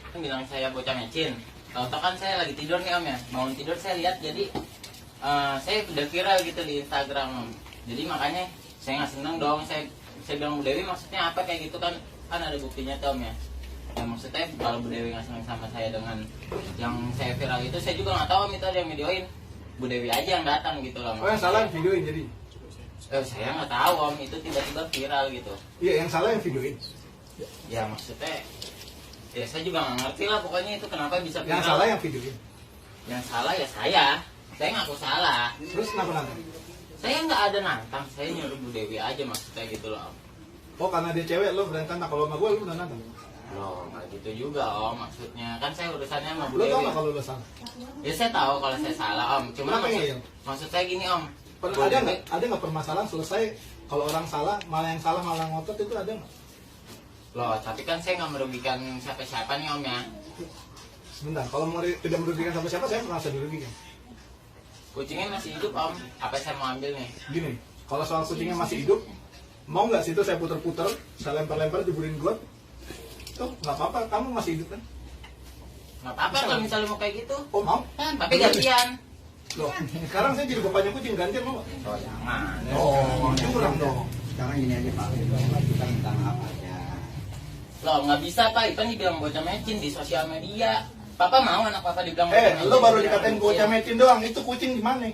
kan bilang saya bocah mecin. Tahu-tahu kan saya lagi tidur nih om ya, bangun tidur saya lihat jadi saya udah viral gitu di Instagram om. Jadi makanya saya nggak seneng dong, saya bilang Bu Dewi maksudnya apa kayak gitu kan ada buktinya tuh om ya. Ya maksudnya kalau Bu Dewi nggak seneng sama saya dengan yang saya viral itu, saya juga nggak tahu om itu ada yang videoin. Bu Dewi aja yang datang gitu loh. Oh yang salah yang videoin jadi? Saya nggak tahu om, itu tiba-tiba viral gitu. Iya yang salah yang videoin. Ya maksudnya ya saya juga nggak ngerti lah pokoknya itu kenapa bisa viral. Yang salah yang videoin. Yang salah ya saya ngaku salah. Terus kenapa nanti? Saya nggak ada nantang, saya nyuruh Bu Dewi aja maksudnya gitu loh om. Oh karena dia cewek lo berani tantang, kalau sama gue lo udah nantang. Loh nggak gitu juga om, maksudnya kan saya urusannya sama Bu Lo Dewi. tau nggak kalau lo salah? Ya saya tahu kalau saya salah om, cuma Kenapa ngeyel? maksud saya gini om. Bu Ada Dewi- nggak permasalahan selesai kalau orang salah malah yang salah malah ngotot itu ada nggak? Loh tapi kan saya nggak merugikan siapa-siapa nih om ya. Sebentar, kalau mau tidak merugikan siapa-siapa saya merasa dirugikan. Kucingnya masih hidup om, apa saya mau ambil nih? Gini, kalau soal kucingnya masih hidup, mau nggak situ saya puter-puter, saya lempar-lempar jeburin got, tuh nggak apa-apa, kamu masih hidup kan? Nggak apa-apa kalau misalnya mau kayak gitu. Oh mau? Tapi gantian. Loh, sekarang saya jadi bapaknya kucing gantian mau nggak? Oh jangan. Oh, curang dong. Sekarang gini aja Pak, kita minta maaf aja. Loh nggak bisa pak, Ipan dibilang bocah mecin di sosial media. Papa mau anak papa dibilang bocah mecin. Lo baru dikatain bocah mecin doang, itu kucing di mana?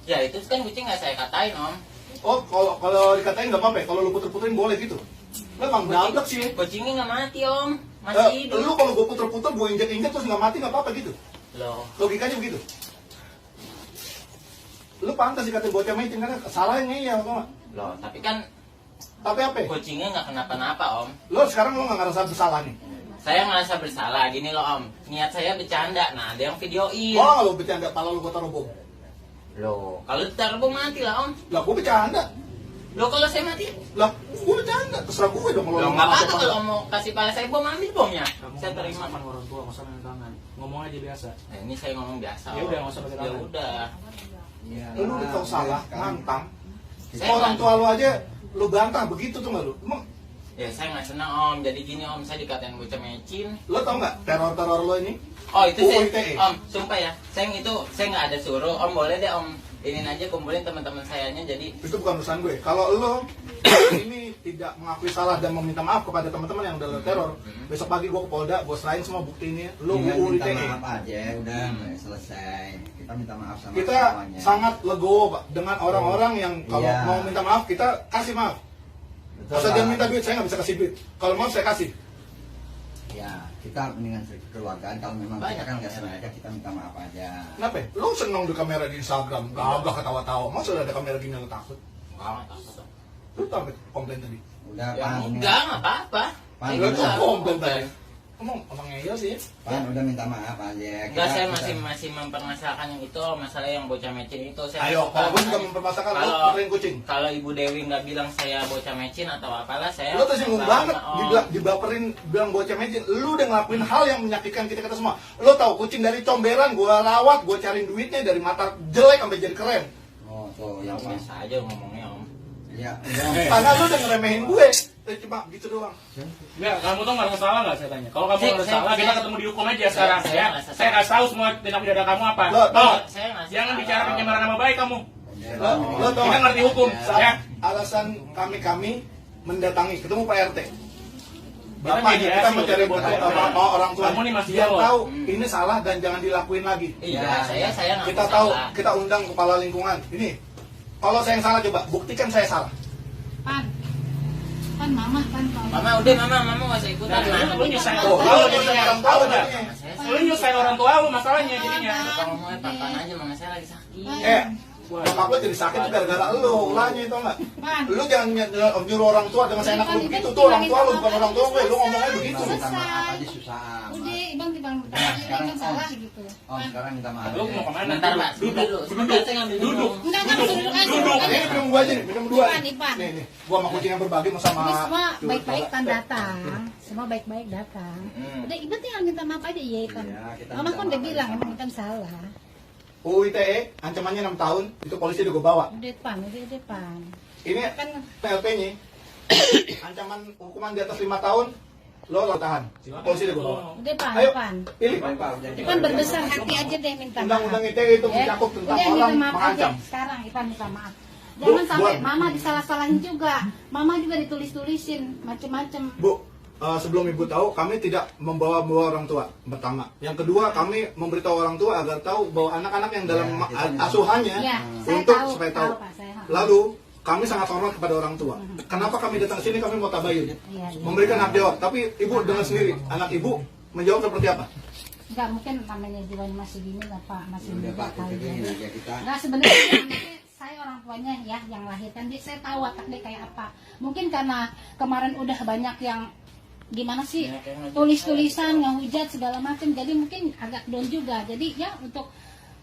Ya itu kan kucing nggak saya katain om. Oh, kalau dikatain nggak apa-apa, kalau lu puter-puterin boleh gitu. Lo emang gablek sih. Kucingnya nggak mati om, masih hidup. Lu kalau gue puter-puter, gue injek-injek terus nggak mati nggak apa-apa gitu. Loh, Logikanya begitu. Lu pantas dikatain bocah mecin karena salahnya iya, tau nggak? loh tapi kan Tapi apa? kucingnya nggak kenapa-napa om. Lo sekarang lo nggak ngerasa bersalah nih? Saya ngerasa bersalah, gini loh om. Niat saya bercanda, nah ada yang videoin. Oh, lo bercanda, pala lo gue taruh bom. Loh, kalau ditaruh bom mati lah om. Lah, gue bercanda. Loh kalau saya mati? Lah, gue bercanda. Terserah gue dong kalau Loh lo nggak ngerasa apa-apa pala. kalau mau kasih pala saya bom, ambil bomnya. Kamu Saya terima. sama orang tua, nggak usah main tangan. Ngomong aja biasa. Nah, ini saya ngomong biasa. Ya Om. udah, nggak usah pakai Ya tangan. udah. Iya. Lu udah tau salah, nantang. Saya Orang nggak- tua lo aja, lo bantah begitu tuh nggak lo? Emang, Ya saya nggak senang om. Jadi gini om, saya dikatain bocah mecin. lo tau nggak teror-teror lo ini? Oh itu saya, UITE. om, sumpah ya. Saya nggak ada suruh. Om boleh deh om. Ini aja kumpulin teman-teman sayanya. Jadi Itu bukan urusan gue. Kalau lo ini tidak mengakui salah dan meminta maaf kepada teman-teman yang udah lo teror, besok pagi gue ke Polda, gue serahin semua bukti ini. Lo Tinggal UU minta ITE. maaf aja, udah selesai. Kita minta maaf sama Kita semuanya. sangat legowo Pak dengan orang-orang yang kalau Iya. mau minta maaf kita kasih maaf. Betul, Asal Pak. dia minta duit, saya nggak bisa kasih duit. Kalau mau saya kasih. Ya, kita mendingan kekeluargaan. Kalau memang Banyak kita kan nggak yang sengaja, kita minta maaf aja. Kenapa? Lo seneng di kamera di Instagram, gagah ketawa-tawa. Masa udah ada kamera gini lo takut? nggak takut. Om. Lu tau nggak komplain tadi? Udah, Ya Pan. enggak, nggak apa-apa. Pan, Saya Lo nggak tuh komplain komplain. tadi. Emang ngeyel sih. Pan, udah minta maaf aja. Enggak, saya Kita- masih mempermasalahkan yang itu, masalah yang bocah mecin itu. Saya Ayo, suka. kalau gue juga mempermasakan lo Kalau- puterin kucing. Kalau Ibu Dewi nggak bilang saya bocah mecin atau apalah, saya Lo tersinggung suka banget, sama Om. dibaperin, bilang bocah mecin. Lu udah ngelakuin hal yang menyakitkan kita semua. Lo tau kucing dari comberan, gue rawat, gue cariin duitnya dari mata jelek sampai jadi keren. Oh, tuh, Yang yang biasa aja ngomongnya om. Ya, Karena lu udah ngeremehin gue. Cuma gitu doang. Enggak, kamu tuh nggak salah nggak saya tanya? Kalau kamu Saya- nggak saya- salah, kita saya- ketemu di hukum aja sekarang. saya Ya, nggak salah. saya kasih tahu semua tindak pidana kamu apa. Loh, Tuh, Saya nggak jangan salah. bicara pencemaran nama baik kamu. Lo tau Kita nggak? ngerti hukum, ya. Alasan kami mendatangi, ketemu Pak RT. Kita Bapaknya mediasi, kita mencari boleh. orang tua. Kamu nih masih Dia jawab. tahu ini salah dan jangan dilakuin lagi. Iya, saya nggak Kita salah. tahu, kita undang kepala lingkungan. Ini, kalau saya yang salah coba buktikan saya salah. Pan mama. Mama udah mama nggak usah ikutan. Nah, Mama. lu nyusahin Oh, orang lu tua nyusahin orang tahu tua nggak? jadinya. Lu nyusahin orang tua lu masalahnya jadinya. Bapak ngomongnya papan aja, mama saya lagi sakit. Bapak lo jadi sakit itu gara-gara lo, ulahnya itu enggak. Pan. Lu jangan nyuruh orang tua dengan saya enak lu begitu tuh orang tua lu bukan orang tua gue, lu ngomongnya begitu. Kita minta maaf aja susah. Udah, bang timbang sekarang, kan salah gitu. Om, sekarang minta maaf. Lu mau kemana? Bentar Pak, Duduk, sebentar saya ngambil duduk. minum. Enggak duduk aja. Duduk. Ini minum gua aja nih, minum dua. Ipan, Ipan. Nih, gua sama kucing yang berbagi mau sama. Ini semua baik-baik Pan datang. Semua baik-baik datang. Udah, Iban tinggal minta maaf aja ya Ipan. Iya, kita Mama minta kan udah maaf bilang aja. emang Ipan salah. UU ITE ancamannya 6 tahun, itu polisi udah gua bawa. Udah Pan, udah Pan. Ini Kan PLP-nya ancaman hukuman di atas 5 tahun, Lo tahan. Polisi deh gua bawa. Udah Pan, Ayo. Pan. Pilih. Ipan berbesar hati aja deh minta maaf. Undang-undang ITE itu Ya. mencakup tentang Udah, orang minta maaf aja mengancam. sekarang Ipan minta maaf. Jangan Bu, sampai buat- mama disalah-salahin juga. Mama juga ditulis-tulisin macem-macem. Bu, sebelum ibu tahu, kami tidak membawa-bawa orang tua. Pertama, yang kedua, kami memberitahu orang tua agar tahu bahwa anak-anak yang dalam Ya, kita asuhannya Ya, saya untuk tahu, supaya tahu. Pak, saya tahu. Lalu kami sangat hormat kepada orang tua. Kenapa kami datang sini? Kami mau tabayun, Iya, iya. memberikan hak jawab. Tapi ibu dengar sendiri, anak ibu menjawab seperti apa? Enggak, mungkin namanya jiwa masih gini lah Pak, masih Udah muda Pak, kali kita ini ya. aja kita. Nah sebenarnya anaknya, saya orang tuanya ya yang lahirkan dia, saya tahu watak dia kayak apa. Mungkin karena kemarin udah banyak yang gimana sih Ya, kayak tulis-tulisan, ngehujat segala macam, jadi mungkin agak down juga. Jadi ya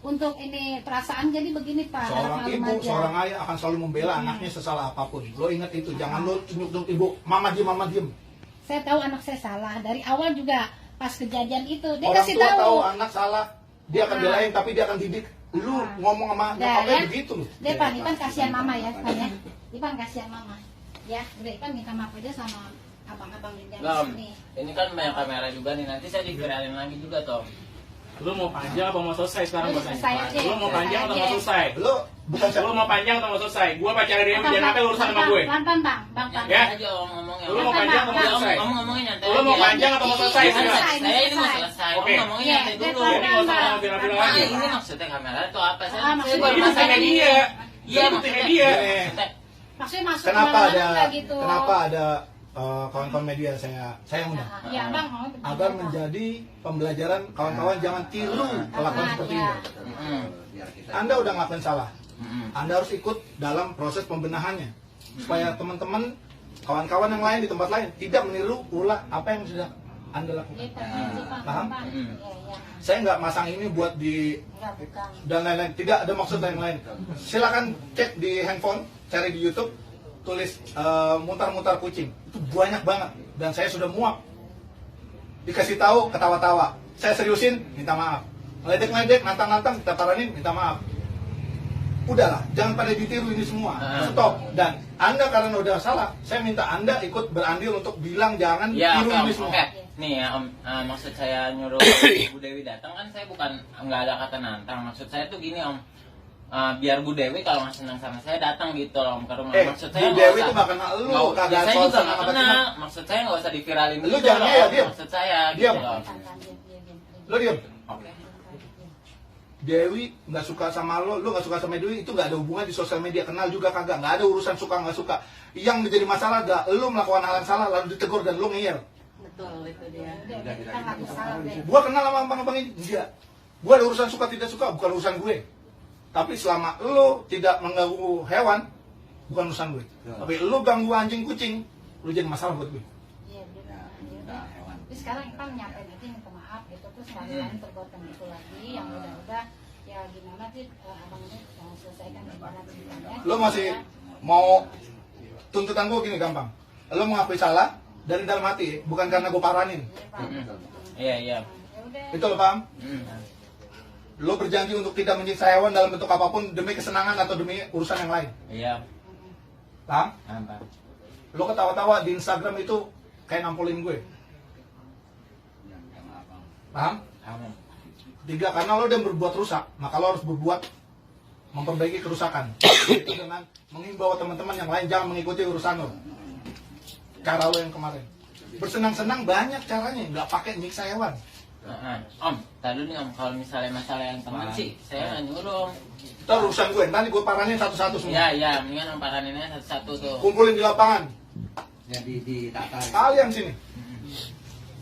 untuk ini perasaan jadi begini Pak. Seorang harap ibu, maklum aja. seorang ayah akan selalu membela anaknya sesalah apapun. Lo ingat itu, jangan lo nyuk ibu, mama diem. Saya tahu anak saya salah dari awal juga pas kejadian itu dia Orang kasih tua tahu tahu. anak salah, dia akan belain, tapi dia akan didik. Lu ngomong sama Nah, nyokapnya ya. begitu loh. Dia Ipan kasihan mama ya, Pan ya. Ipan kasihan mama. Ya, udah Ipan minta maaf aja sama abang-abang di Bang, sini. ini kan banyak kamera juga nih, nanti saya diviralin lagi juga toh. Lu mau panjang apa mau selesai sekarang Lu gua tanya? selesai aja. Lu mau panjang atau mau Selesai aja. selesai? Lu bukan siapa. Lu mau panjang atau mau selesai? Gua pacaran dia Bang, jangan apa urusan sama gue. Bang, Bang. Ya. Aja om ngomongnya. Lu mau panjang atau mau selesai? Om ngomongnya nyantai. Lu mau aja. panjang atau mau selesai? Iya, Silakan. selesai. Saya ini mau selesai. Om Oke. ngomongnya Iya, nyantai dia dulu. pelan-pelan, Ini nggak usah Bang. bilang-bilang Nah, lagi. ini maksudnya kamera itu apa? Saya maksudnya baru Ini Masa buktinya masalah dia. Iya, Ini buktinya dia. maksudnya. Maksudnya masuk Kenapa kemana-mana ada nggak gitu. kenapa ada kawan-kawan media saya undang Ya, Bang. agar menjadi pembelajaran kawan-kawan jangan tiru kelakuan seperti ini. Biar kita. Anda udah ngelakuin salah. Mm-mm. Anda harus ikut dalam proses pembenahannya supaya teman-teman kawan-kawan yang lain di tempat lain tidak meniru ulah apa yang sudah Anda lakukan. Paham? Iya, iya. Saya nggak masang ini buat di Enggak, bukan. dan lain-lain, tidak ada maksud lain-lain. Silakan cek di handphone, cari di YouTube, tulis mutar-mutar kucing, itu banyak banget dan saya sudah muak. Dikasih tahu ketawa-tawa, saya seriusin minta maaf, ledek-ledek, nantang-nantang kita paranin minta maaf. Udahlah, jangan pada ditiru ini semua, stop. Dan Anda karena udah salah, saya minta Anda ikut berandil untuk bilang jangan Ya, tiru oke, ini semua. oke. Nih ya, Om, maksud saya nyuruh Bu Dewi datang kan saya bukan nggak ada kata nantang. Maksud saya tuh gini Om, biar Bu Dewi kalau nggak senang sama saya datang gitu loh Om ke rumah. Maksud saya Bu nggak Dewi usah- tuh gak kenal lu, nggak- kagak ya, saya soal juga sama nggak apa kenal. kenal. Maksud saya nggak usah diviralin Lu gitu jangan loh, ya, Om. diam. Maksud saya Diam. gitu loh. Lo diem. Oke. Dewi nggak suka sama lo nggak suka sama Dewi, itu nggak ada hubungan di sosial media, kenal juga kagak, nggak ada urusan suka nggak suka. Yang menjadi masalah adalah lo melakukan hal yang salah lalu ditegur dan lo ngeyel. Betul, itu dia. Udah, kita nggak salah deh. Gua kenal sama abang-abang ini, enggak. Gua ada urusan suka tidak suka, bukan urusan gue. Tapi selama lo tidak mengganggu hewan, bukan urusan gue. Tapi lo ganggu anjing kucing, lo jadi masalah buat gue. Iya, benar. Kita hewan. Tapi sekarang kita nyampein aja minta maaf gitu, terus nggak ada lain perbuatan itu lagi yang udah ya gimana sih abang ini selesaikan gimana ceritanya. Lo masih mau tuntutan gue gini gampang. Lo mengakui salah dari dalam hati, bukan karena gue paranin. Iya, iya. Ya udah. Itu lo paham? Hmm. Lo berjanji untuk tidak menyiksa hewan dalam bentuk apapun demi kesenangan atau demi urusan yang lain. Iya. Paham? Apa? Lo ketawa-tawa di Instagram itu kayak nampolin gue. Paham? Kamu. 3, karena lo udah berbuat rusak, maka lo harus berbuat memperbaiki kerusakan. Itu dengan mengimbau teman-teman yang lain jangan mengikuti urusan lo. Cara lo yang kemarin. Bersenang-senang banyak caranya, nggak pakai nyiksa hewan. Om, tadi nih Om, kalau misalnya masalah yang teman sih, saya nggak nyuruh Om. Itu urusan gue, nanti gue paranin satu-satu semua. Iya, iya, mendingan Om paraninnya satu-satu tuh. Kumpulin di lapangan. Jadi ditata. Kalian sini.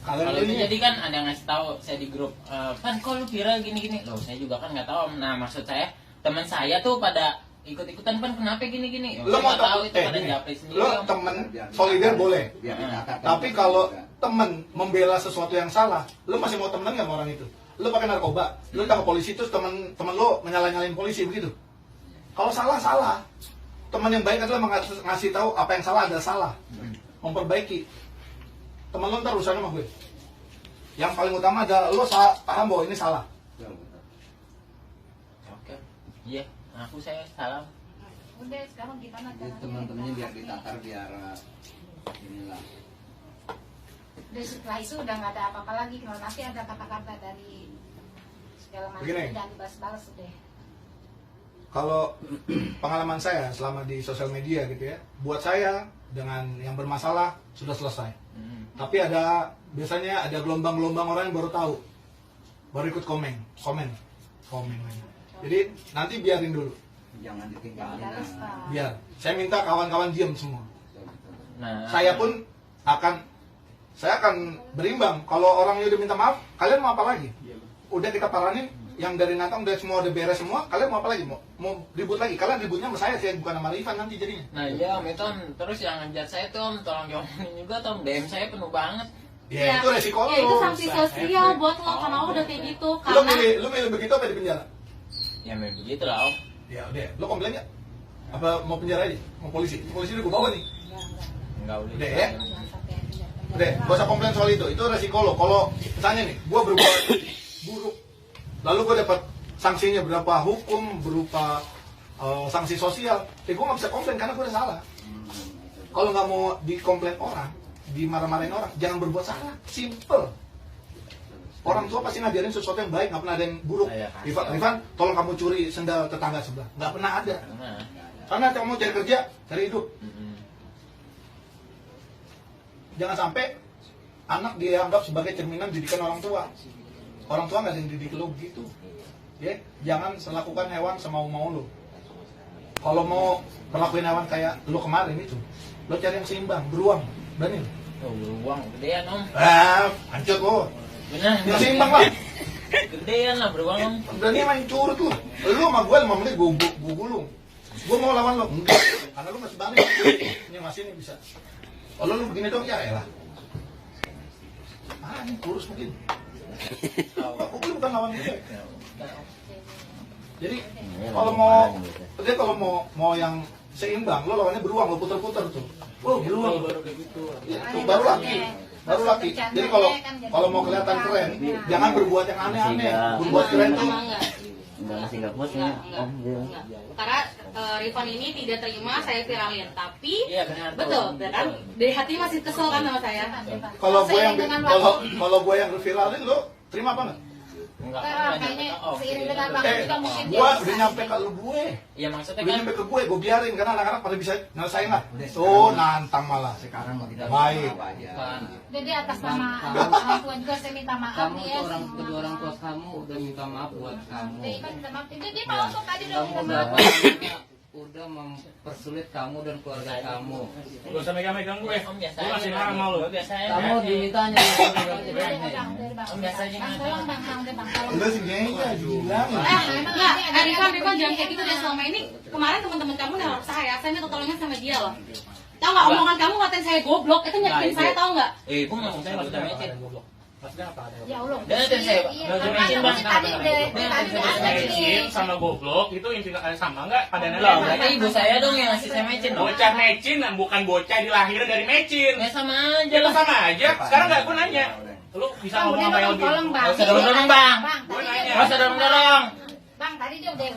Kalian Kalau itu ini. jadi kan ada yang ngasih tahu saya di grup, kan kok lu viral gini-gini. Loh, saya juga kan nggak tahu Om. Nah, maksud saya teman saya tuh pada ikut-ikutan kan kenapa gini-gini. Lo Saya mau nggak tahu itu pada gini, japri sendiri lo Om. temen solidar boleh. Biar ditata. Tapi kalau temen membela sesuatu yang salah, lo masih mau temenan nggak sama orang itu? Lo pakai narkoba, lo tangkap polisi terus temen lo menyalah-nyalain polisi begitu. Kalau salah salah, teman yang baik adalah ngasih tahu apa yang salah adalah salah, memperbaiki. Temen lo ntar urusan sama gue. Yang paling utama adalah lo paham bahwa ini salah. Oke. Iya, aku saya salah. Udah, sekarang gimana Jadi caranya? teman-temannya biar ditatar biar inilah Dari setelah itu udah nggak ada apa-apa lagi. Kalau nanti ada kata-kata dari segala macam Begini. dan dibalas-balas deh. Kalau pengalaman saya selama di sosial media gitu ya, buat saya dengan yang bermasalah sudah selesai. Tapi biasanya ada gelombang-gelombang orang yang baru tahu, baru ikut komen. Jadi nanti biarin dulu, Jangan ditinggalin. Balas, Pak. biar. Saya minta kawan-kawan diam semua. Nah, Saya akan berimbang. Kalau orangnya udah minta maaf, kalian mau apa lagi? Udah kita paranin, yang dari Natang udah semua udah beres semua, kalian mau apa lagi? Mau ribut lagi? Kalian ributnya sama saya bukan sama Rifan nanti jadinya. nah iya Om itu Om. Terus yang ngejat saya tuh Om, tolong diomongin juga tuh Om. DM saya penuh banget. Ya, itu resiko Ya itu lo. sanksi sosial buat lo karena lo udah kayak gitu. Lu Karena milih begitu apa di penjara? Ya memang begitu lah Om. Ya udah, lo komplain nggak? Apa mau penjara aja? Mau polisi? Polisi udah gue bawa nih. Enggak udah. Udah ya? Jangan sampai penjara. Udah, gak usah komplain soal itu resiko lo. Kalau misalnya nih, gue berbuat buruk, lalu gue dapat sanksinya berupa hukum, berupa sanksi sosial, gue nggak bisa komplain karena gue udah salah. Kalau nggak mau dikomplain orang, dimarah-marahin orang, jangan berbuat salah. Simple. Orang tua pasti ngajarin sesuatu yang baik, nggak pernah ada yang buruk. Saya kasih. Rifan, tolong kamu curi sendal tetangga sebelah. Nggak pernah ada. Nah. Karena kamu cari kerja, cari hidup. Jangan sampai anak dianggap sebagai cerminan didikan orang tua. Orang tua nggak ada yang didik lo gitu. Ya, jangan melakukan hewan semau-mau lo. Kalau mau perlakuin hewan kayak lo kemarin itu, lo cari yang seimbang, beruang, berani. Oh, beruang gedean Om. Hancur lo. Benar. Yang seimbang lah. Gedean lah beruang Om. Berani main curut lo. Lo sama gue 5 menit gue gulung. Gue mau lawan lo, enggak. Karena lo masih balik. Ini masih ini bisa. Kalau lu begini dong, ya elah. Ini kurus mungkin. Gue bukan lawan gue. Jadi kalau mau yang seimbang, lo lawannya beruang, lo puter-puter tuh. Oh, beruang. Ya, itu baru laki. Jadi kalau mau kelihatan keren, jangan berbuat yang aneh-aneh. Berbuat keren tuh. Masih nggak puas ya Om dia. karena Rifan ini tidak terima saya viralin, tapi Iya benar. betul, kan? Dari hati masih kesel kan sama saya. Kalau gue yang Seiring dengan waktu. kalau gue yang viralin, lo terima apa nggak? Enggak. Kayaknya seiring dengan waktu juga mungkin Gue udah nyampe ke lu gue. Iya maksudnya Udah kan nyampe ke gue biarin karena anak-anak pada bisa nyelesain lah. Tuh nantang malah. Sekarang mau kita Baik. apa aja. bukan. Jadi atas nama orang tua juga saya minta maaf Kamu nih tuh kedua orang tua kamu udah minta maaf buat kamu. Jadi mau untuk tadi udah Kamu minta udah maaf. udah mempersulit kamu dan keluarga kamu. Gak usah megang-megang gue. Om biasa Gue masih aja. marah sama lu. Gue biasanya. Kamu dimintanya Om biasa aja nggak Tolong bang, tolong. Udah sih kayaknya bilang. Enggak, Rifan jangan kayak gitu deh. Selama ini kemarin teman-teman kamu nelfon saya minta tolongnya sama dia loh. Tahu nggak omongan kamu ngatain saya goblok, itu nyakitin saya tahu nggak? Gue ngomong saya nggak sudah mecet. Ya Allah. Dan nanti saya Makanya mungkin tadi ada Mecin nih. sama goblok itu intinya sama nggak? Pada Lah, berarti ibu saya dong yang ngasih saya mecet dong. bocah mecin, bukan bocah dilahirin dari mecin. Ya sama aja Ya lah. sama aja. Sekarang nggak gue nanya. Lu bisa Bang, ngomong udah apa yang dong, lebih? tolong bang. Nggak usah dorong-dorong, Bang. Gue Tadi nanya. dia Nggak usah dorong-dorong. Bang, tadi dia udah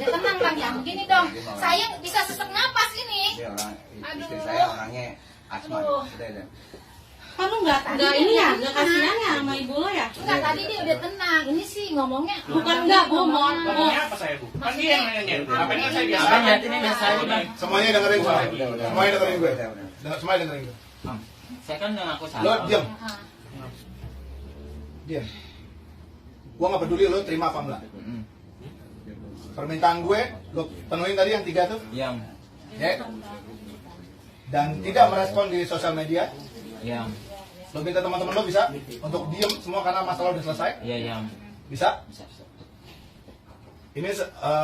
tenang bang. Yang begini dong. Saya bisa sesak napas ini. Dia orang istri Aduh. saya orangnya asma. Aduh. Udah. Kan lu nggak ini ya, nggak kasihan ya sama ibu lo ya? Enggak, tadi dia udah tenang. Ini sih ngomongnya. Bukan enggak, Bu, mohon. Ngomongnya apa saya bu? Kan dia yang nanya. Apa yang saya biasa? Abang lihat ini biasa aja bang. Semuanya dengerin gue. Udah. Semuanya dengerin gue. Udah. Semuanya dengerin gue. Saya kan udah ngaku Lo salah. diam. Ah. Diam. Gue nggak peduli lo terima apa enggak. Permintaan gue, lo penuhin tadi yang 3 tuh. Diam. Ya. Dan tidak merespon di sosial media. Diam. Lo minta teman-teman lo bisa untuk diem semua karena masalah udah selesai. Iya diam. Bisa. Bisa. Bisa. Ini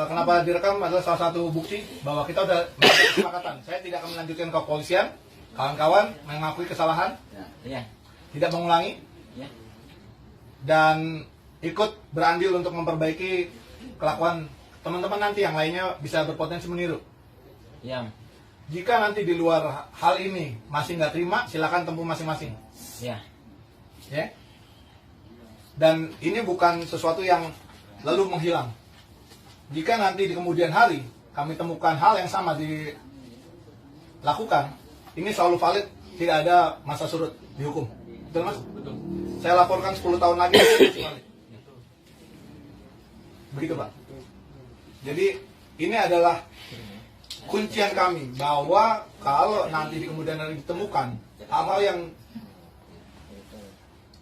kenapa direkam adalah salah satu bukti bahwa kita udah melakukan kesepakatan. Saya tidak akan melanjutkan ke kepolisian. Kawan-kawan mengakui kesalahan, Iya. tidak mengulangi, Iya. dan ikut berandil untuk memperbaiki kelakuan teman-teman nanti yang lainnya bisa berpotensi meniru. Diam. Jika nanti di luar hal ini masih nggak terima, silakan tempuh masing-masing. Iya. Ya. Dan ini bukan sesuatu yang lalu menghilang. Jika nanti di kemudian hari kami temukan hal yang sama dilakukan, ini selalu valid, tidak ada masa surut dihukum. Betul Mas? Betul. Saya laporkan 10 tahun lagi. Begitu Pak. Jadi ini adalah kuncian kami bahwa kalau nanti di kemudian hari ditemukan hal-hal yang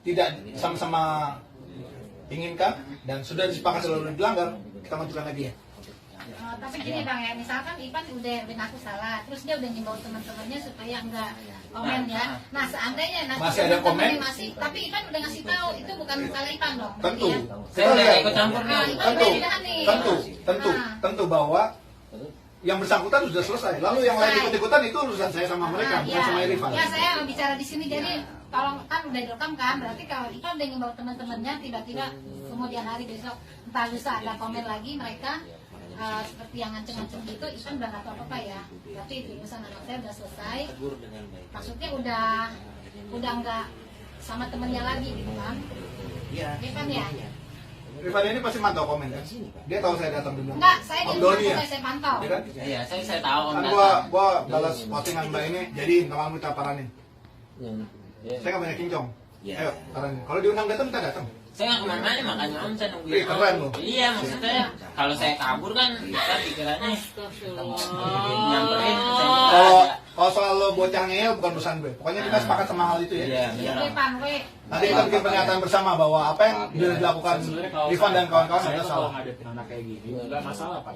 tidak sama-sama inginkan dan sudah disepakati lalu dilanggar, kita majukan lagi. Tapi gini Bang ya, misalkan Ipan udah ngaku salah, terus dia udah ngimbau teman-temannya supaya enggak komen ya. Nah seandainya nanti Masih ada komen? masih, tapi Ipan udah ngasih tahu itu bukan salah Ipan dong. Tentu. Ya? Saya udah ikut campur Nah, nih. Ipan udah tidak nih. Tentu bahwa yang bersangkutan sudah selesai. Lalu yang lain ikut-ikutan itu urusan saya sama mereka, bukan sama Irfan. Ya saya bicara di sini jadi tolong kan udah direkam kan, berarti kalau Ipan udah ngimbau teman-temannya tiba-tiba kemudian hari besok entah lusa ada komen lagi mereka seperti yang ngancem-ngancem gitu, Ipan udah nggak tahu apa-apa ya. Berarti itu urusan anak saya udah selesai. Maksudnya udah nggak sama temennya lagi gitu kan? Iya. Ipan ya? Rifan ini pasti mantau komen kan? Dia tahu saya datang dulu. Enggak, saya di Om rumah Doni ya? saya pantau. Iya kan? Iya, saya tahu Om Kan datang. gua balas postingan Mbak ini, jadi nama kita paranin. Saya nggak banyak kincong. Ayo, paranin. Kalau diundang datang kita datang. Saya nggak kemana-mana makanya Om saya nungguin. Ih, keren loh. Iya, maksudnya kalau saya kabur kan kita pikirannya nyamperin. Kalau soal lo bocah ngeyel bukan urusan gue. Pokoknya kita sepakat sama hal itu ya. Iya, Ya benar. Ipan, we. Nanti kita bikin pernyataan bersama bahwa apa yang sudah dilakukan Sebenarnya kalau Rifan dan kawan-kawan saya adalah tuh kalau salah. ngadepin anak kayak gini nggak masalah Pak.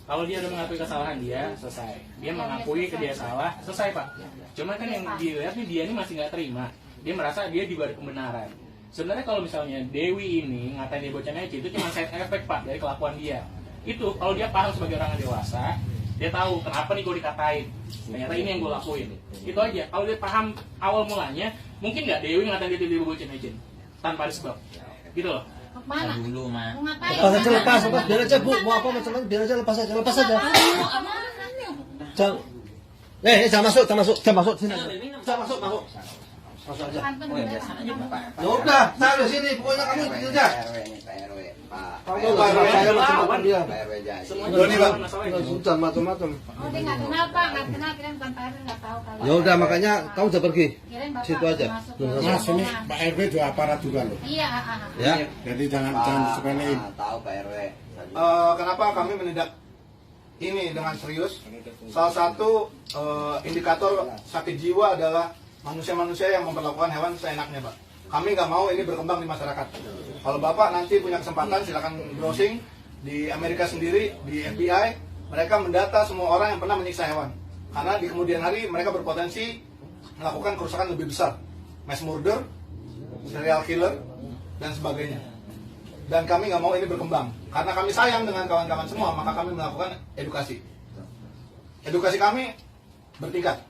Kalau dia udah mengakui kesalahan dia, selesai. Dia mengakui ke dia salah, selesai Pak. Cuma kan yang dilihat nih dia ini masih nggak terima. Dia merasa dia juga ada kebenaran. Sebenarnya kalau misalnya Dewi ini ngatain dia bocah neci itu cuma side effect Pak dari kelakuan dia. Itu kalau dia paham sebagai orang yang dewasa, dia tahu kenapa nih gue dikatain. Ternyata ini yang gue lakuin. Itu aja. Kalau dia paham awal mulanya, mungkin nggak Dewi ngatain dia bocah neci tanpa ada sebab. Gitu loh. Mau kemana? Dulu mah. Mau ngapain? Lepas aja, lepas, biar aja Bu, mau apa macam biar aja lepas aja, lepas aja. Jangan masuk sini. Jangan masuk. Masuk aja. Pantun udah. Ya udah, saya di sini, pokoknya kamu ikut aja. PRW ini, PRW, Pak. Kamu saya macam dia. PRW janji. Semuanya Doni, Bang. masalahnya. Sudah macam-macam. Oh dia nggak kenal Pak, nggak kenal kirain bukan Pak RW nggak tahu kalau. Ya udah, makanya kamu udah pergi. Kirain Bapak Situ aja. masuk Mas, ke Mas, ini rombongan. Pak RW juga aparat juga loh. Iya, Ya. Jadi jangan disepelein. Tahu PRW. Kenapa kami menindak ini dengan serius? Salah satu indikator sakit jiwa adalah manusia-manusia yang memperlakukan hewan seenaknya, Pak. Kami nggak mau ini berkembang di masyarakat. Kalau Bapak nanti punya kesempatan, silakan browsing di Amerika sendiri, di FBI, mereka mendata semua orang yang pernah menyiksa hewan. Karena di kemudian hari mereka berpotensi melakukan kerusakan lebih besar, mass murder, serial killer, dan sebagainya. Dan kami nggak mau ini berkembang. Karena kami sayang dengan kawan-kawan semua, maka kami melakukan edukasi. Edukasi kami bertingkat.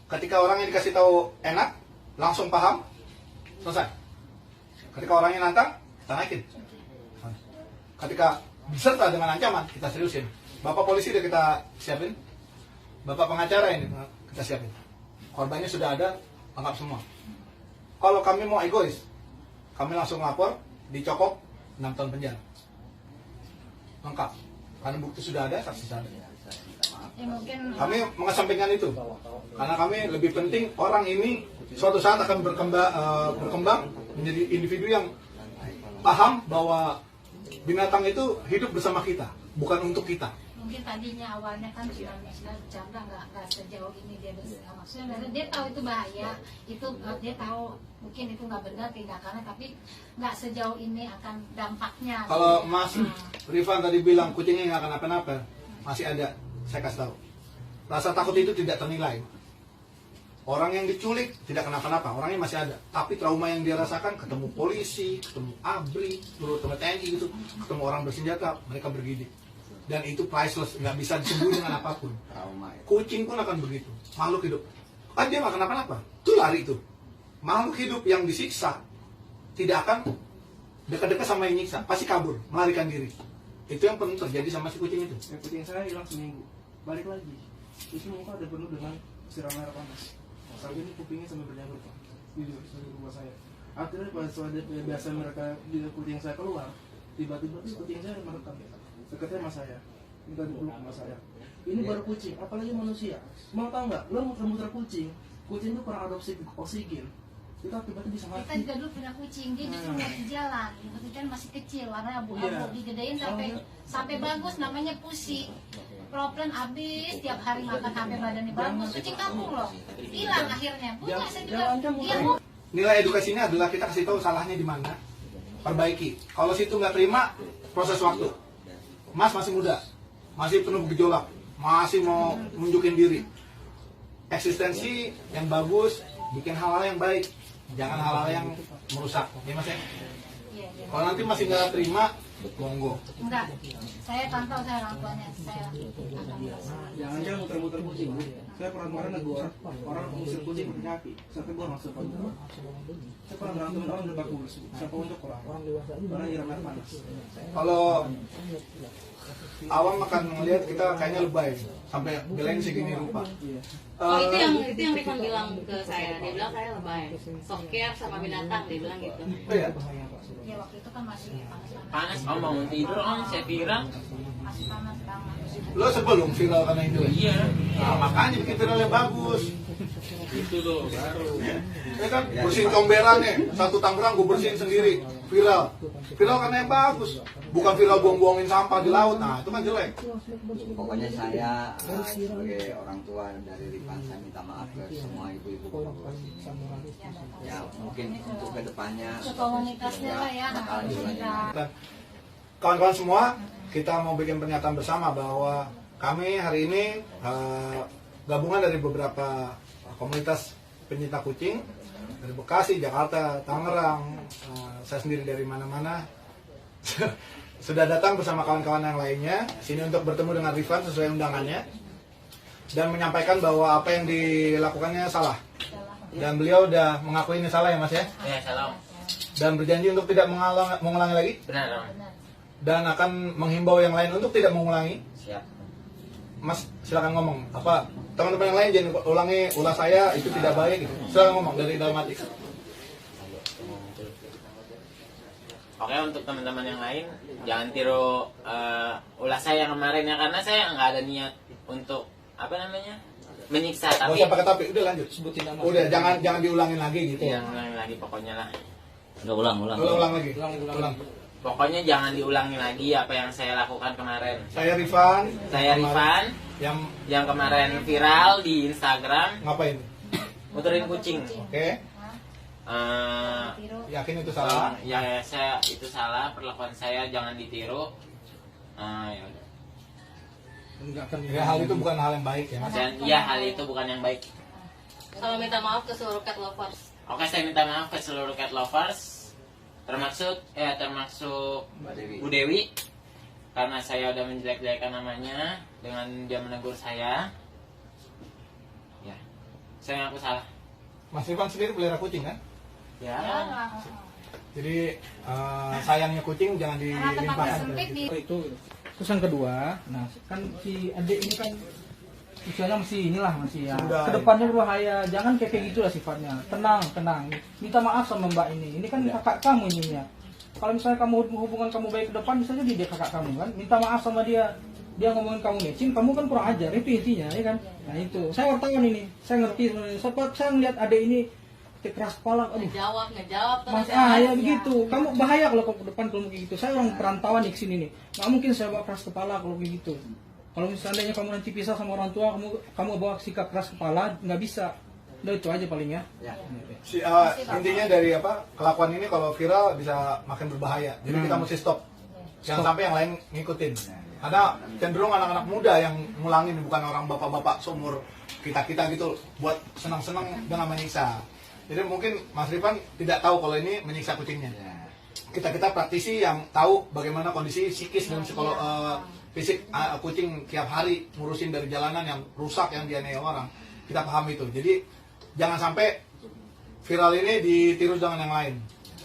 Ketika orang yang dikasih tahu enak, langsung paham, selesai. Ketika orangnya nantang, kita naikin. Ketika beserta dengan ancaman, kita seriusin. Bapak polisi udah kita siapin, bapak pengacara ini kita siapin. Korbannya sudah ada, anggap semua. Kalau kami mau egois, kami langsung lapor, dicokok 6 tahun penjara. Lengkap. Karena bukti sudah ada, saksi sudah ada. Ya mungkin. Kami mengesampingkan itu karena kami lebih penting orang ini suatu saat akan berkembang menjadi individu yang paham bahwa binatang itu hidup bersama kita, bukan untuk kita. Mungkin tadinya awalnya kan sudah bercanda nggak sejauh ini dia maksudnya dia tahu itu bahaya, itu dia tahu mungkin itu nggak benar tindakannya, tapi nggak sejauh ini akan dampaknya. Kalau Mas Rifan tadi bilang kucingnya nggak akan apa-apa, masih ada. Saya kasih tahu, rasa takut itu tidak ternilai. Orang yang diculik tidak kenapa-napa, orangnya masih ada. Tapi trauma yang dia rasakan, ketemu polisi, ketemu ABRI, ketemu TNI gitu, ketemu orang bersenjata, mereka bergidik. Dan itu priceless, nggak bisa disembuhin dengan apapun. Trauma ya. Kucing pun akan begitu, makhluk hidup. Kan dia nggak kenapa-napa, itu lari itu. Makhluk hidup yang disiksa tidak akan dekat-dekat sama yang nyiksa, pasti kabur, melarikan diri. Itu yang pernah terjadi sama si kucing itu. Kucing saya hilang seminggu, balik lagi. Terus muka ada penuh dengan siram air panas. Sampai ini kupingnya sampai berjamur Pak. Di rumah saya. Akhirnya pas biasa mereka di kucing saya keluar, tiba-tiba kucing saya merekam. Dekatnya sama saya, minta dipeluk sama saya. Ini baru kucing, apalagi manusia. Mau tahu nggak? Lo muter-muter kucing itu kurang adopsi oksigen. itu akibatnya bisa mati. Kita juga dulu punya kucing, dia justru nggak di jalan, kemudian masih kecil, warna abu-abu, digedein sampai bagus, namanya Pusi. Problem abis, tiap hari makan sampai badannya bagus, kucing kampung loh, hilang akhirnya. Punya saya juga, dia mau. Nilai edukasinya adalah kita kasih tahu salahnya di mana, perbaiki. Kalau situ nggak terima, proses waktu. Mas masih muda, masih penuh gejolak, masih mau nunjukin diri. Eksistensi yang bagus, bikin hal-hal yang baik, jangan hal-hal yang merusak. Ya Mas ya? Iya. Kalau nanti masih nggak terima, monggo. Enggak, saya pantau saya orang tuanya, saya akan merasa. Jangan muter-muter kucing. Saya pernah kemarin negor orang mengusir kucing pakai kaki. Sampai gua masuk panjang. Saya pernah berantem orang udah bagus. Sampai untuk orang nyiram air panas. Kalau awam akan melihat kita kayaknya lebay, sampai belain segini rupa. Oh, itu yang Rifan bilang ke saya. Dia bilang saya lebay. Soft care sama binatang, dia bilang gitu. Oh ya? Ya waktu itu kan masih panas-panas. Panas, om mau tidur, om saya viral. Masih panas banget. Lo sebelum viral karena itu? Iya. Nah, makanya bikin viral yang bagus. Itu tuh baru. Ya kan, bersihin comberan nih, satu Tangerang gue bersihin sendiri, viral. Viral karena yang bagus, bukan viral buang-buangin sampah di laut. Nah, itu kan jelek. Pokoknya saya sebagai orang tua dari Rifan, saya minta maaf ke semua ibu-ibu bapak-bapak sini. Ya mungkin untuk kedepannya Komunitasnya lah ya. bakal diulangi. Dan kawan-kawan semua, kita mau bikin pernyataan bersama bahwa kami hari ini gabungan dari beberapa komunitas pencinta kucing dari Bekasi, Jakarta, Tangerang, saya sendiri dari mana-mana sudah datang bersama kawan-kawan yang lainnya sini untuk bertemu dengan Rifan sesuai undangannya dan menyampaikan bahwa apa yang dilakukannya salah dan beliau udah mengakui ini salah ya Mas ya, Ya, salam. dan berjanji untuk tidak mengulangi lagi Benar, om. dan akan menghimbau yang lain untuk tidak mengulangi. Siap. Mas silakan ngomong apa teman-teman yang lain jangan ulangi ulah saya itu tidak baik gitu. Silakan ngomong dari dalam hati. Oke, untuk teman-teman yang lain jangan tiru ulah saya yang kemarin ya, karena saya nggak ada niat untuk apa namanya menyiksa, Nggak tapi usah pakai tapi udah lanjut. Sebutin nama. Udah jangan diulangin lagi gitu. yang lagi pokoknya lah. Ulang lagi. Ulang. Pokoknya jangan diulangi lagi apa yang saya lakukan kemarin. Saya Rifan. Saya Rifan yang kemarin viral di Instagram Ngapain? muterin kucing. Oke. Yakin itu salah? Ya, saya itu salah, perlakuan saya jangan ditiru. Ya udah. Ya hal itu bukan hal yang baik ya. Dan ya hal itu bukan yang baik. Sama minta maaf ke seluruh cat lovers. Oke, saya minta maaf ke seluruh cat lovers, termasuk Bu Dewi, karena saya udah menjelek-jelekan namanya dengan dia menegur saya. Ya, saya ngaku salah. Mas Rifan sendiri pelihara kucing kan? Ya. Jadi sayangnya kucing jangan dilimpahkan. Itu terus yang kedua, nah kan si adik ini kan usianya masih ya Sudah, kedepannya berbahaya, jangan kayak gitu lah sifatnya. Tenang, minta maaf sama mbak ini kan kakak kamu ini ya. Kalau misalnya kamu hubungan kamu baik ke depan, bisa jadi dia kakak kamu kan, minta maaf sama dia ngomongin kamu mecin, kamu kan kurang ajar, itu intinya ya kan. Nah itu saya wartawan ini, saya ngerti sebenarnya. Saya ngeliat adik ini keras kepala, aduh Ngejawab Mas, ya begitu. Kamu bahaya kalau ke depan kalau kayak gitu. Saya orang perantauan di sini nih. Nggak mungkin saya bawa keras kepala kalau kayak gitu. Kalau misalnya kamu nanti pisah sama orang tua, kamu bawa sikap keras kepala, nggak bisa. Udah itu aja paling ya. Intinya dari kelakuan ini kalau viral bisa makin berbahaya. Jadi kita mesti stop. Jangan sampai yang lain ngikutin. Ada cenderung anak-anak muda yang ngulangin, bukan orang bapak-bapak seumur kita gitu buat senang-senang dengan menyiksa. Jadi mungkin Mas Rifan tidak tahu kalau ini menyiksa kucingnya. Kita praktisi yang tahu bagaimana kondisi psikis dan fisik kucing tiap hari ngurusin dari jalanan yang rusak, yang dianiaya orang. Kita paham itu. Jadi jangan sampai viral ini ditiru dengan yang lain.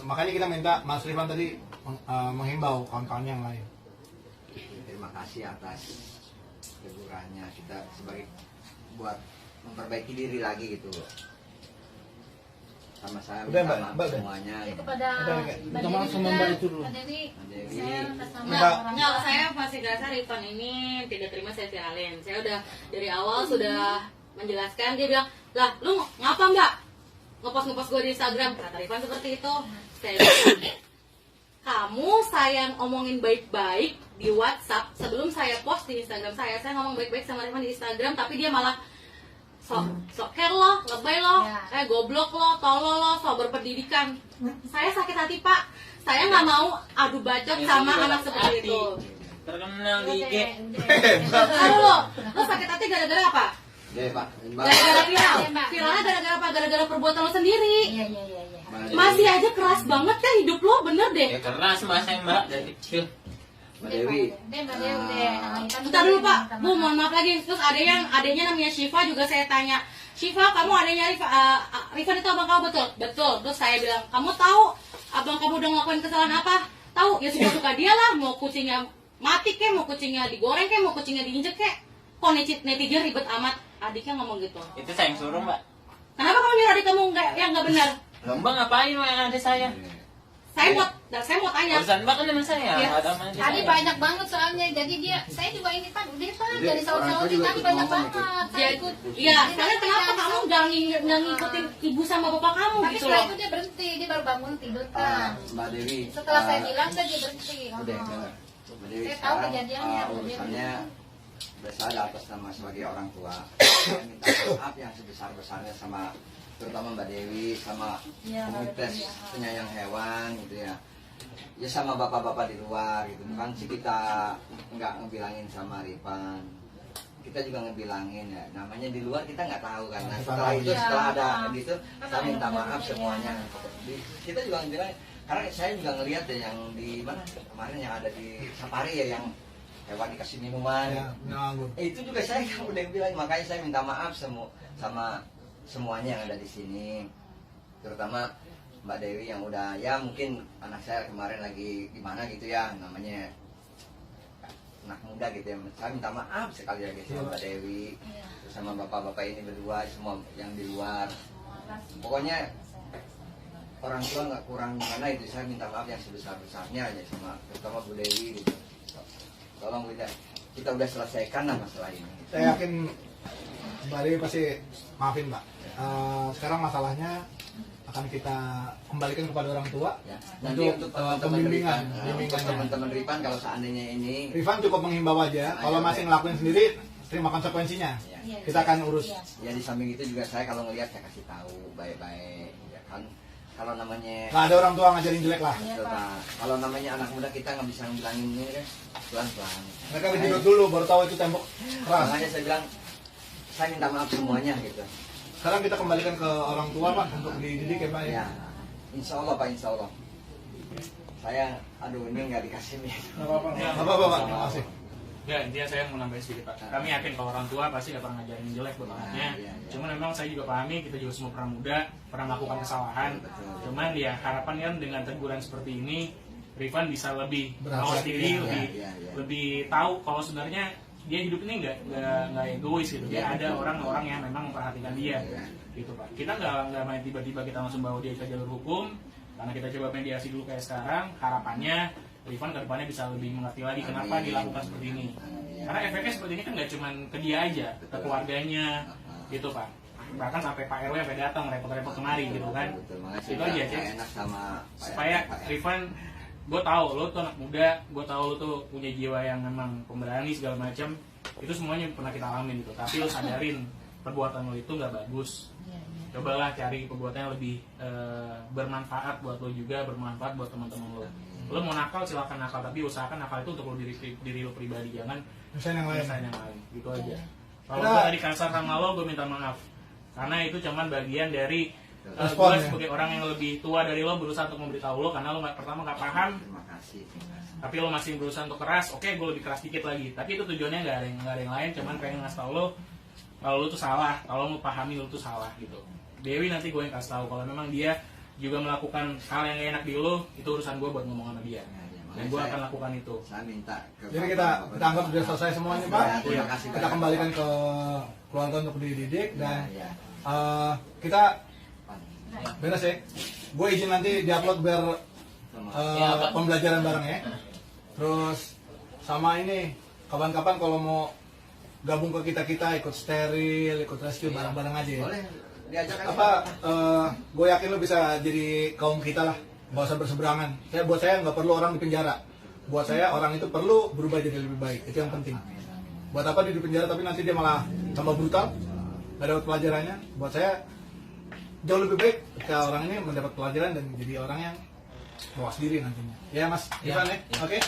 Makanya kita minta Mas Rifan tadi menghimbau kawan-kawan yang lain. Terima kasih atas tegurannya, kita sebagai buat memperbaiki diri lagi gitu. Sama saya Udah, minta Mbak, maaf semuanya. Kepada Minta maaf sama Mbak itu dulu. Enggak, saya masih ngerasa Rifan ini tidak terima saya viralin. Saya udah dari awal sudah menjelaskan, dia bilang, lah lu ngapa mbak? ngepost gue di Instagram, kata Rifan seperti itu. Saya bilang, kamu sayang omongin baik-baik di WhatsApp, sebelum saya post di Instagram saya ngomong baik-baik sama Rifan di Instagram, tapi dia malah sok care lo, lebay lo, goblok lo, tolol lo, sok berpendidikan. Saya sakit hati Pak, saya nggak mau adu bacot sama anak seperti itu. Terkenal di IG. Aduh lo sakit hati gara-gara apa? Deh Pak, Gara-gara viralnya gara-gara apa? Gara-gara perbuatan lo sendiri. Iya. Masih aja keras banget kan hidup lo, bener deh. Ya keras mas saya mbak dari kecil. Mbak Dewi. Bentar dulu Pak, Bu mohon maaf lagi. Terus adanya namanya Syifa juga saya tanya, Syifa kamu adanya Rifan itu abang kamu betul? Betul. Terus saya bilang, kamu tahu abang kamu udah ngelakuin kesalahan apa? Tahu, ya suka dia lah. Mau kucingnya mati kek, mau kucingnya digoreng kek, mau kucingnya diinjek kek. Kok netizen ribet amat? Adiknya ngomong gitu. Itu saya yang suruh mbak. Kenapa kamu nyuruh adik kamu yang nggak benar? Mbak ngapain yang ada saya? Saya mau tanya. Urusan mbak kan dengan saya. Iya. Ada sama aja Tadi saya. banyak banget soalnya, jadi saya juga ini kan udah dari Saudi tadi banyak banget. Saya ikut. Iya, sekarang kenapa kamu nggak ngikutin ibu sama bapak kamu Tapi gitu setelah loh? itu dia berhenti, dia baru bangun tidur kan. Mbak Dewi. Setelah saya bilang dia berhenti. Udah dengar. Mbak Dewi Saya tahu sekarang kejadiannya. urusannya bersalah atas nama sebagai orang tua. Saya minta maaf yang sebesar-besarnya sama terutama Mbak Dewi sama komunitas penyayang hewan gitu ya. Ya sama bapak-bapak di luar gitu kan sih kita nggak ngebilangin sama Rifan. Kita juga ngebilangin ya, namanya di luar kita nggak tahu kan. Nah, setelah itu setelah ada gitu, saya minta maaf semuanya. Kita juga ngebilangin karena saya juga ngelihat ya yang di mana kemarin yang ada di safari ya yang hewan dikasih minuman. Itu juga saya udah bilang, makanya saya minta maaf sama semuanya yang ada di sini, terutama Mbak Dewi yang udah ya mungkin anak saya kemarin lagi di mana gitu ya namanya anak muda gitu ya. Saya minta maaf sekali lagi sama Mbak Dewi, terus sama bapak-bapak ini berdua semua yang di luar. Pokoknya orang tua nggak kurang mana itu, saya minta maaf yang sebesar-besarnya aja sama terutama Bu Dewi gitu. Tolong kita udah selesaikan lah masalah ini. Saya yakin Mbak Dewi pasti maafin Mbak. Sekarang masalahnya akan kita kembalikan kepada orang tua ya. Nanti untuk teman-teman pembimbingan. Untuk teman-teman Rifan kalau seandainya ini Rifan cukup menghimbau aja. Kalau masih ngelakuin sendiri, terima konsekuensinya. Ya. Kita akan urus. Ya di samping itu juga saya kalau ngelihat saya kasih tahu baik-baik ya kan. Kalau namanya Nggak ada orang tua ngajarin jelek lah. kalau namanya anak muda kita nggak bisa bilangin ini kan pelan-pelan. Mereka dijedot dulu baru tahu itu tembok keras. Makanya saya bilang saya minta maaf semuanya gitu. Sekarang kita kembalikan ke orang tua Pak untuk dididik ya Pak ya. Ya, insya Allah Pak, insya Allah. Saya, aduh ini nggak dikasih nih. Nggak apa-apa Pak, terima kasih. Ya intinya saya mau nambahin sedikit Pak. Kami yakin kalau orang tua pasti nggak pernah ngajarin jelek buat anaknya. Cuman memang saya juga pahami kita juga semua pernah muda, pernah melakukan kesalahan. Cuman ya harapan kan dengan teguran seperti ini, Rifan bisa lebih mawas diri, lebih tahu kalau sebenarnya dia hidup ini nggak egois gitu. Dia ada orang-orang yang memang memperhatikan dia, gitu Pak. Kita nggak main tiba-tiba kita langsung bawa dia ke jalur hukum, karena kita coba mediasi dulu kayak sekarang. Harapannya Rifan ke depannya bisa lebih mengerti lagi kenapa dilakukan seperti ini. Karena efeknya seperti ini kan nggak cuma ke dia aja, ke keluarganya, gitu Pak. Bahkan sampai Pak RW sampai datang repot-repot kemari gitu kan. Itu aja sih. Supaya Rifan, gue tahu lo tuh anak muda, gue tahu lo tuh punya jiwa yang memang pemberani segala macam. Itu semuanya pernah kita alamin gitu. Tapi lo sadarin perbuatan lo itu nggak bagus. Cobalah cari perbuatan yang lebih bermanfaat buat lo juga, bermanfaat buat teman-teman lo. Lo mau nakal silakan nakal, tapi usahakan nakal itu untuk lo diri lo pribadi, jangan Usahain yang lain. yang lain. Gitu aja. Kalau gue tadi kasar sama lo, gue minta maaf. Karena itu cuman bagian dari gue sebagai orang yang lebih tua dari lo berusaha untuk memberitahu lo karena lo pertama nggak paham. Tapi lo masih berusaha untuk keras. Oke, gue lebih keras dikit lagi. Tapi itu tujuannya nggak ada yang lain, cuman pengen ngasih tau lo kalau lo tuh salah, kalau lo pahami lo tuh salah gitu. Dewi nanti gue yang kasih tahu kalau memang dia juga melakukan hal yang gak enak di lo, itu urusan gue buat ngomong sama dia. Dan gue akan lakukan itu. Saya minta Jadi kita anggap sudah selesai semuanya Pak. Terima kasih. Kita kembalikan ke keluarga untuk dididik dan kita beres ya. Gue izin nanti diupload biar pembelajaran bareng ya. Terus sama ini kapan-kapan kalau mau gabung ke kita ikut steril, ikut rescue bareng-bareng aja ya. diajak aja. Gue yakin lo bisa jadi kaum kita lah, nggak usah berseberangan. Buat saya nggak perlu orang di penjara. Buat saya orang itu perlu berubah jadi lebih baik, itu yang penting. Buat apa dia di penjara tapi nanti dia malah tambah brutal, nggak dapat pelajarannya. Buat saya jauh lebih baik ketika orang ini mendapat pelajaran dan jadi orang yang mawas diri nantinya. Ya Mas Ivan ya, oke?